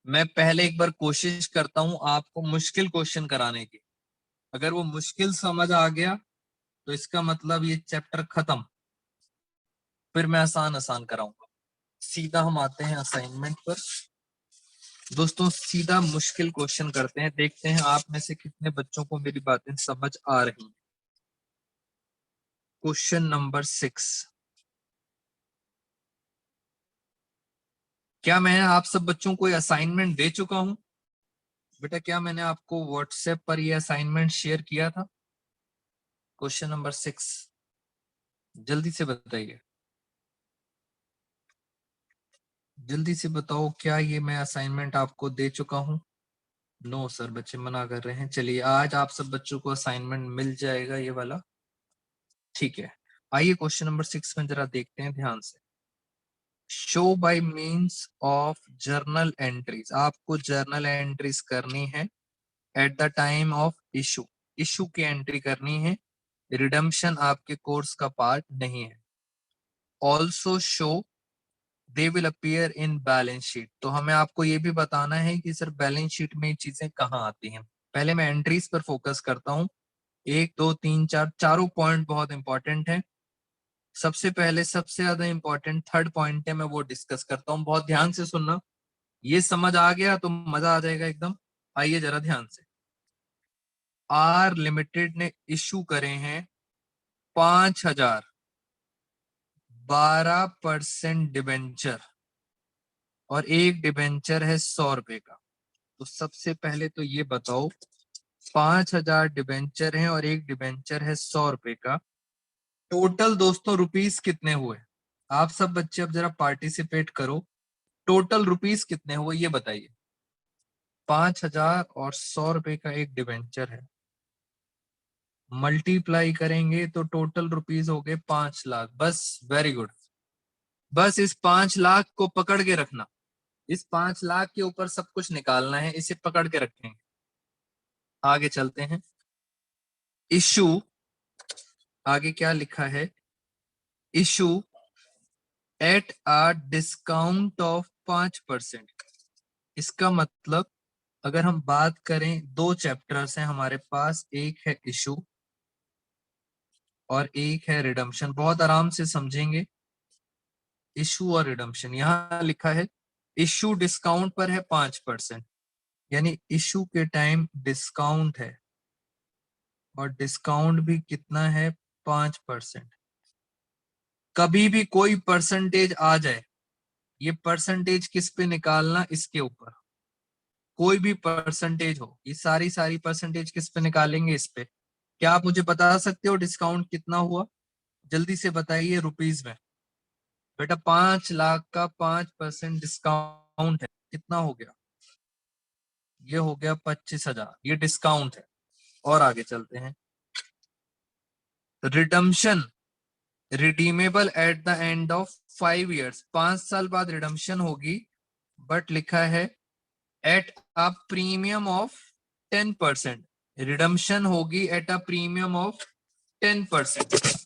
[SPEAKER 1] मैं पहले एक बार कोशिश करता हूं आपको मुश्किल क्वेश्चन कराने की। अगर वो मुश्किल समझ आ गया तो इसका मतलब ये चैप्टर खत्म, फिर मैं आसान आसान कराऊंगा। सीधा हम आते हैं असाइनमेंट पर। दोस्तों सीधा मुश्किल क्वेश्चन करते हैं, देखते हैं आप में से कितने बच्चों को मेरी बातें समझ आ रही हैं। Question number 6। क्या मैं आप सब बच्चों को असाइनमेंट दे चुका हूं? बेटा क्या मैंने आपको व्हाट्सएप पर यह असाइनमेंट शेयर किया था? क्वेश्चन नंबर 6, जल्दी से बताइए, जल्दी से बताओ, क्या ये मैं असाइनमेंट आपको दे चुका हूं? नो सर, बच्चे मना कर रहे हैं। चलिए आज आप सब बच्चों को असाइनमेंट मिल जाएगा ये वाला, ठीक है। आइए क्वेश्चन नंबर 6 में जरा देखते हैं ध्यान से। Show by means of journal entries, आपको जर्नल एंट्रीज करनी है eight the time of issue. Issue की एंट्री करनी है, रिडम्पशन आपके कोर्स का पार्ट नहीं है। Also show they will appear in balance sheet, तो हमें आपको ये भी बताना है कि सर बैलेंस शीट में ये चीजें कहाँ आती हैं। पहले मैं एंट्रीज पर फोकस करता हूँ। 1 2 3 4, चारों पॉइंट बहुत इंपॉर्टेंट है। सबसे पहले सबसे ज्यादा इंपॉर्टेंट थर्ड पॉइंट है, मैं वो डिस्कस करता हूँ, बहुत ध्यान से सुनना। ये समझ आ गया तो मजा आ जाएगा एकदम। आइए जरा ध्यान से। आर लिमिटेड ने इशू करे हैं 5,000 12% डिबेंचर, और एक डिबेंचर है 100 रुपए का। तो सबसे पहले तो ये बताओ, 5,000 डिबेंचर हैं और एक डिबेंचर है 100 रुपए का, टोटल दोस्तों रुपीस कितने हुए? आप सब बच्चे अब जरा पार्टिसिपेट करो, टोटल रुपीस कितने हुए ये बताइए। 5,000 और 100 रुपए का एक डिबेंचर है, मल्टीप्लाई करेंगे तो टोटल रुपीस हो गए 5 लाख। बस वेरी गुड, बस इस 5 लाख को पकड़ के रखना। इस 5 लाख के ऊपर सब कुछ निकालना है, इसे पकड़ के रखेंगे। आगे चलते हैं। इशू, आगे क्या लिखा है, issue at a discount of 5%। इसका मतलब अगर हम बात करें, 2 चैप्टर्स हैं हमारे पास, एक है इशू और एक है रिडम्पशन। बहुत आराम से समझेंगे इशू और रिडम्पशन। यहाँ लिखा है इशू डिस्काउंट पर है 5%, यानी इशू के टाइम डिस्काउंट है, और डिस्काउंट भी कितना है, 5%। कभी भी कोई परसेंटेज आ जाए, ये परसेंटेज किस पे निकालना, इसके ऊपर। कोई भी परसेंटेज हो, ये सारी परसेंटेज किस पे निकालेंगे, इस पे। क्या आप मुझे बता सकते हो डिस्काउंट कितना हुआ? जल्दी से बताइए रुपीज में। बेटा 5 लाख का 5% डिस्काउंट है, कितना हो गया? ये हो गया 25,000, ये डिस्काउंट है। और आगे चलते हैं। Redemption, redeemable at the end of 5 years, 5 साल बाद रिडम्पशन होगी, बट लिखा है at a premium of 10%। Redemption होगी at a premium of 10%।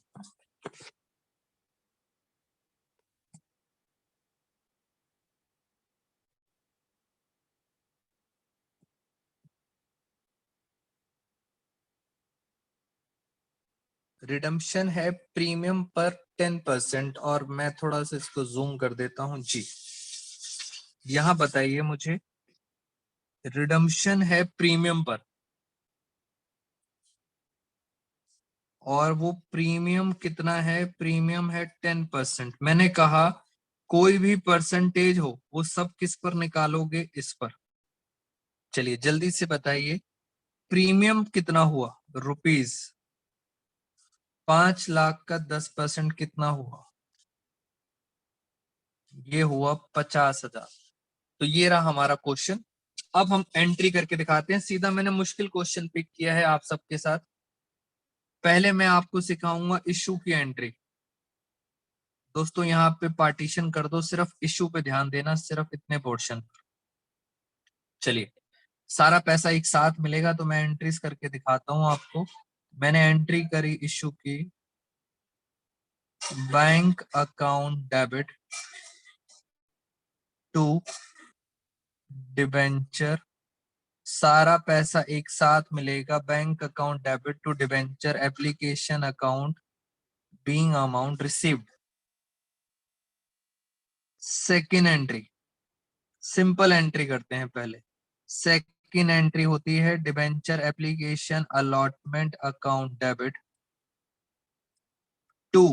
[SPEAKER 1] Redemption है प्रीमियम पर 10%। और मैं थोड़ा सा इसको जूम कर देता हूं जी। यहां बताइए मुझे, रिडम्पशन है प्रीमियम पर, और वो प्रीमियम कितना है? प्रीमियम है 10%। मैंने कहा कोई भी परसेंटेज हो, वो सब किस पर निकालोगे, इस पर। चलिए जल्दी से बताइए, प्रीमियम कितना हुआ रुपीज? 5 लाख का 10% कितना हुआ? ये हुआ 50,000। तो ये रहा हमारा क्वेश्चन। अब हम एंट्री करके दिखाते हैं। सीधा मैंने मुश्किल क्वेश्चन पिक किया है आप सबके साथ। पहले मैं आपको सिखाऊंगा इशू की एंट्री। दोस्तों यहाँ पे पार्टीशन कर दो, सिर्फ इशू पे ध्यान देना, सिर्फ इतने पोर्शन पर। चलिए, सारा पैसा एक साथ मिलेगा तो मैं एंट्रीज करके दिखाता हूं आपको। मैंने एंट्री करी इशू की, bank account debit to debenture. सारा पैसा एक साथ मिलेगा, bank account debit to debenture application account being amount received. Second entry, simple entry करते हैं पहले। सेकेंड एंट्री होती है debenture application allotment account debit to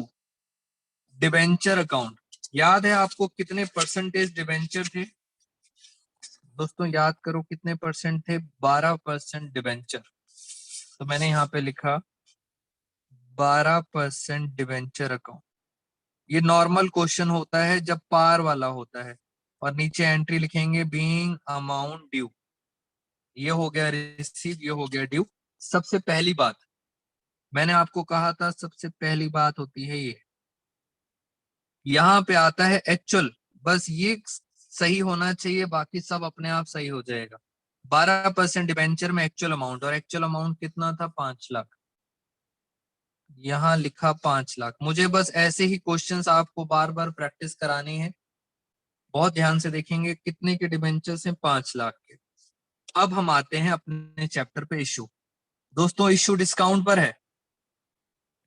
[SPEAKER 1] debenture account. याद है आपको कितने परसेंटेज डिबेंचर थे? दोस्तों याद करो कितने परसेंट थे? 12% डिबेंचर। तो मैंने यहाँ पे लिखा 12% डिबेंचर अकाउंट। ये नॉर्मल क्वेश्चन होता है जब पार वाला होता है, और नीचे एंट्री लिखेंगे बीइंग अमाउंट ड्यू। ये हो गया रिसीव, ये हो गया ड्यू। सबसे पहली बात मैंने आपको कहा था, सबसे पहली बात होती है ये, यहाँ पे आता है एक्चुअल। बस ये सही होना चाहिए, बाकी सब अपने आप सही हो जाएगा। 12% डिबेंचर में एक्चुअल अमाउंट, और एक्चुअल अमाउंट कितना था? 5 लाख। यहाँ लिखा 5 लाख। मुझे बस ऐसे ही क्वेश्चंस आपको बार बार प्रैक्टिस करानी है। बहुत ध्यान से देखेंगे कितने के डिबेंचर हैं? 5 लाख के। अब हम आते हैं अपने चैप्टर पे, इशू। दोस्तों इशू डिस्काउंट पर है,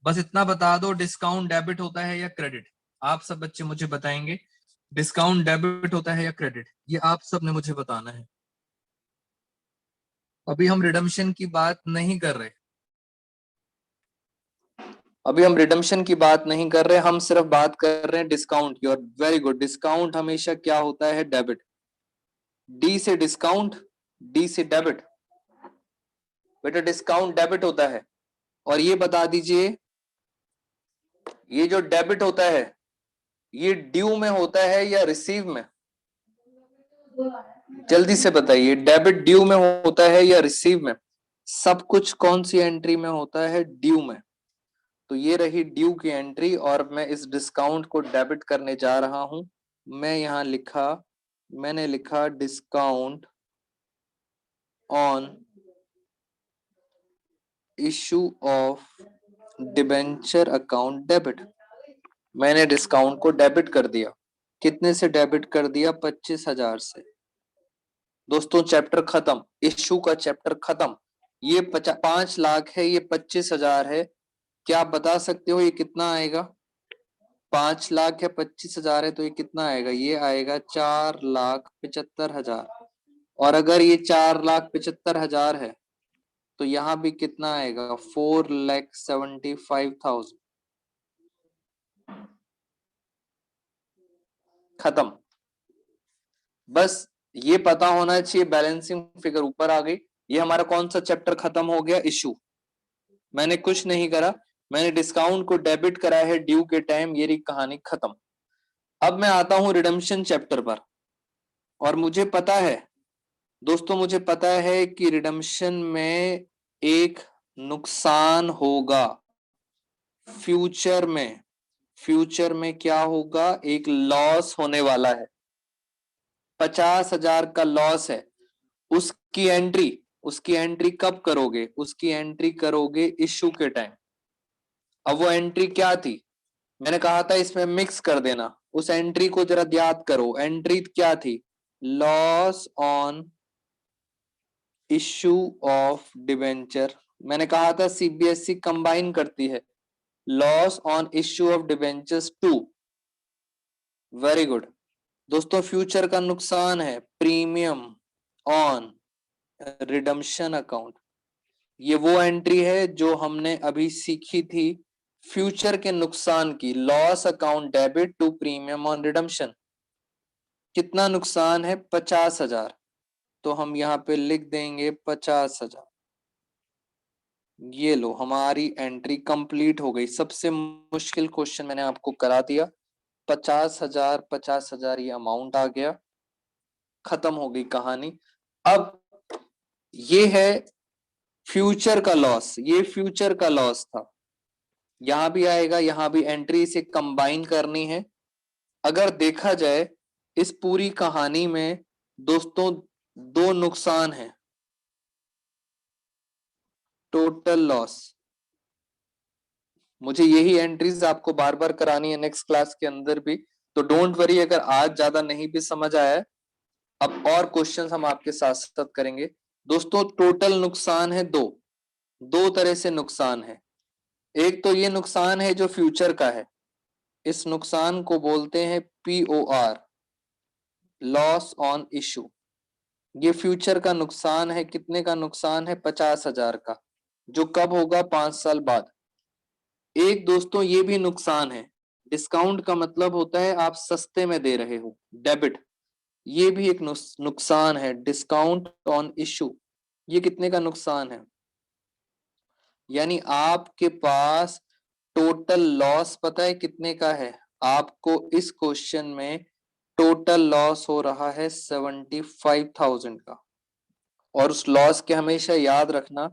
[SPEAKER 1] बस इतना बता दो डिस्काउंट डेबिट होता है या क्रेडिट। आप सब बच्चे मुझे बताएंगे डिस्काउंट डेबिट होता है या क्रेडिट, ये आप सब ने मुझे बताना है। अभी हम रिडम्पशन की बात नहीं कर रहे, अभी हम रिडम्पशन की बात नहीं कर रहे, हम सिर्फ बात कर रहे हैं डिस्काउंट की। और वेरी गुड, डिस्काउंट हमेशा क्या होता है? डेबिट। डी से डिस्काउंट, डी से डेबिट। बेटा डिस्काउंट डेबिट होता है। और ये बता दीजिए, ये जो डेबिट होता है ये ड्यू में होता है या रिसीव में? जल्दी से बताइए, डेबिट ड्यू में होता है या रिसीव में? सब कुछ कौन सी एंट्री में होता है? ड्यू में। तो ये रही ड्यू की एंट्री, और मैं इस डिस्काउंट को डेबिट करने जा रहा हूं। मैं यहां लिखा, मैंने लिखा discount on issue of debenture account debit. मैंने डिस्काउंट को डेबिट कर दिया। कितने से डेबिट कर दिया? 25,000 से। दोस्तों चैप्टर खत्म, इश्यू का चैप्टर खत्म। ये 5 लाख है, ये 25,000 है। क्या आप बता सकते हो ये कितना आएगा? 5 लाख है, 25,000 है, तो ये कितना आएगा? ये आएगा 4,75,000। और अगर ये 4,75,000 है तो यहाँ भी कितना आएगा? 4,75,000। खत्म। बस ये पता होना चाहिए, बैलेंसिंग फिगर ऊपर आ गई। ये हमारा कौन सा चैप्टर खत्म हो गया? इशू। मैंने कुछ नहीं करा, मैंने डिस्काउंट को डेबिट करा है ड्यू के टाइम। ये रही कहानी खत्म। अब मैं आता हूं रिडेम्पशन चैप्टर पर। और मुझे पता है दोस्तों, मुझे पता है कि रिडेम्पशन में एक नुकसान होगा। फ्यूचर में क्या होगा? एक लॉस होने वाला है। 50,000 का लॉस है। उसकी एंट्री कब करोगे? उसकी एंट्री करोगे इश्यू के टाइम। अब वो एंट्री क्या थी? मैंने कहा था इसमें मिक्स कर देना। उस एंट्री को जरा याद करो। एंट्री क्या थी? Loss on issue of debenture. मैंने कहा था सीबीएसई कंबाइन करती है loss on issue of debentures to. Very good. दोस्तों फ्यूचर का नुकसान है प्रीमियम ऑन रिडम्पशन अकाउंट। ये वो एंट्री है जो हमने अभी सीखी थी, फ्यूचर के नुकसान की। Loss account debit to premium on redemption. कितना नुकसान है? 50,000। तो हम यहाँ पे लिख देंगे 50,000। ये लो, हमारी एंट्री कंप्लीट हो गई। सबसे मुश्किल क्वेश्चन मैंने आपको करा दिया। 50,000 ये अमाउंट आ गया। खत्म हो गई कहानी। अब ये है फ्यूचर का लॉस। ये फ्यूचर का लॉस था। यहां भी आएगा, यहां भी एंट्री से कंबाइन करनी है। अगर देखा जाए इस पूरी कहानी में दोस्तों दो नुकसान है। Total loss. मुझे यही एंट्रीज आपको बार बार करानी है नेक्स्ट क्लास के अंदर भी, तो डोंट वरी अगर आज ज्यादा नहीं भी समझ आया है। अब और क्वेश्चंस हम आपके साथ साथ करेंगे। दोस्तों टोटल नुकसान है दो तरह से नुकसान है। एक तो ये नुकसान है जो फ्यूचर का है। इस नुकसान को बोलते हैं POR, लॉस ऑन इशू। ये फ्यूचर का नुकसान है। कितने का नुकसान है? 50,000 का, जो कब होगा? 5 साल बाद। एक दोस्तों ये भी नुकसान है। डिस्काउंट का मतलब होता है आप सस्ते में दे रहे हो, डेबिट। ये भी एक नुकसान है, डिस्काउंट ऑन इशू। ये कितने का नुकसान है? यानी आपके पास टोटल लॉस पता है कितने का है? आपको इस क्वेश्चन में टोटल लॉस हो रहा है 75,000 का। और उस लॉस के हमेशा याद रखना,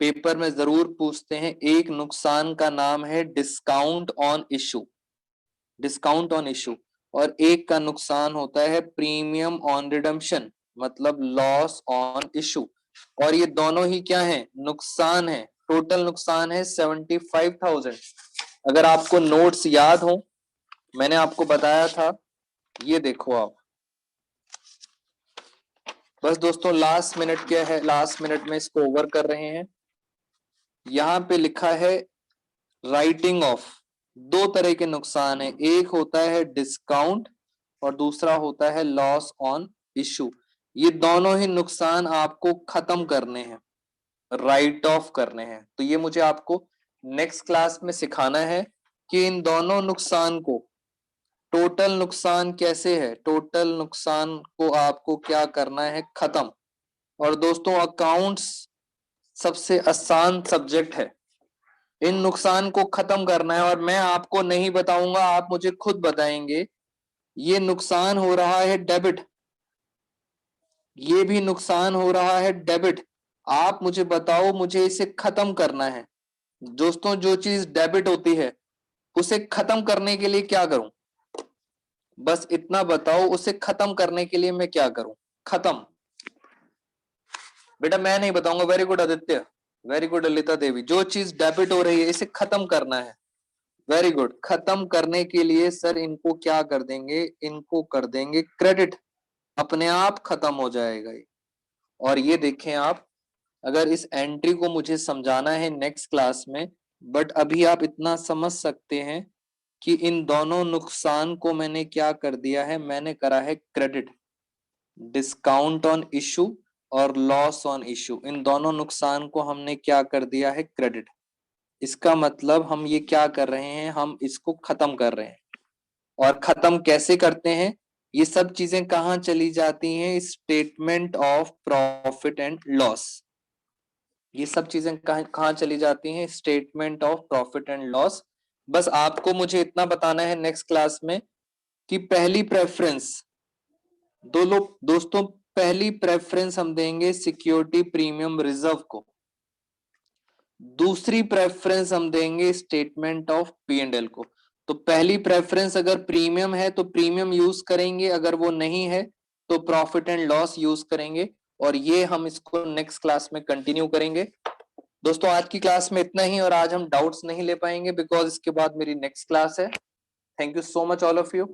[SPEAKER 1] पेपर में जरूर पूछते हैं, एक नुकसान का नाम है discount on issue, discount on issue. और एक का नुकसान होता है प्रीमियम ऑन रिडम्पशन, मतलब लॉस ऑन इशू। और ये दोनों ही क्या है? नुकसान है। टोटल नुकसान है 75,000। अगर आपको नोट्स याद हो, मैंने आपको बताया था, ये देखो आप। बस दोस्तों लास्ट मिनट क्या है, लास्ट मिनट में इसको ओवर कर रहे हैं। यहां पे लिखा है राइटिंग ऑफ। दो तरह के नुकसान है, एक होता है डिस्काउंट और दूसरा होता है लॉस ऑन इशू। ये दोनों ही नुकसान आपको खत्म करने हैं, राइट ऑफ करने हैं। तो ये मुझे आपको नेक्स्ट क्लास में सिखाना है कि इन दोनों नुकसान को, टोटल नुकसान कैसे है, टोटल नुकसान को आपको क्या करना है? खत्म। और दोस्तों अकाउंट्स सबसे आसान सब्जेक्ट है, इन नुकसान को खत्म करना है। और मैं आपको नहीं बताऊंगा, आप मुझे खुद बताएंगे। ये नुकसान हो रहा है डेबिट, ये भी नुकसान हो रहा है डेबिट। आप मुझे बताओ, मुझे इसे खत्म करना है। दोस्तों जो चीज डेबिट होती है उसे खत्म करने के लिए क्या करूं? बस इतना बताओ, उसे खत्म करने के लिए मैं क्या करूं? खत्म। बेटा मैं नहीं बताऊंगा। Very good Aditya, very good Lalita Devi. जो चीज डेबिट हो रही है इसे खत्म करना है। Very good. खत्म करने के लिए सर इनको क्या कर देंगे? इनको कर देंगे क्रेडिट। अपने आप खत्म हो जाएगा ये। और ये देखें आप, अगर इस एंट्री को मुझे समझाना है नेक्स्ट क्लास में, बट अभी आप इतना समझ सकते हैं कि इन दोनों नुकसान को मैंने क्या कर दिया है, मैंने करा है क्रेडिट। डिस्काउंट ऑन इशू और लॉस ऑन इशू, इन दोनों नुकसान को हमने क्या कर दिया है, क्रेडिट। इसका मतलब हम ये क्या कर रहे हैं, हम इसको खत्म कर रहे हैं। और खत्म कैसे करते हैं, ये सब चीजें कहां चली जाती हैं, statement of profit and loss. ये सब चीजें कहां चली जाती हैं, statement of profit and loss. बस आपको मुझे इतना बताना है नेक्स्ट क्लास में कि पहली प्रेफरेंस, दोस्तों पहली प्रेफरेंस हम देंगे सिक्योरिटी प्रीमियम रिजर्व को, दूसरी प्रेफरेंस हम देंगे statement of P and L को। तो पहली प्रेफरेंस अगर प्रीमियम है तो प्रीमियम यूज करेंगे, अगर वो नहीं है तो प्रॉफिट एंड लॉस यूज करेंगे। और ये हम इसको नेक्स्ट क्लास में कंटिन्यू करेंगे। दोस्तों आज की क्लास में इतना ही, और आज हम डाउट्स नहीं ले पाएंगे बिकॉज इसके बाद मेरी नेक्स्ट क्लास है। Thank you so much all of you.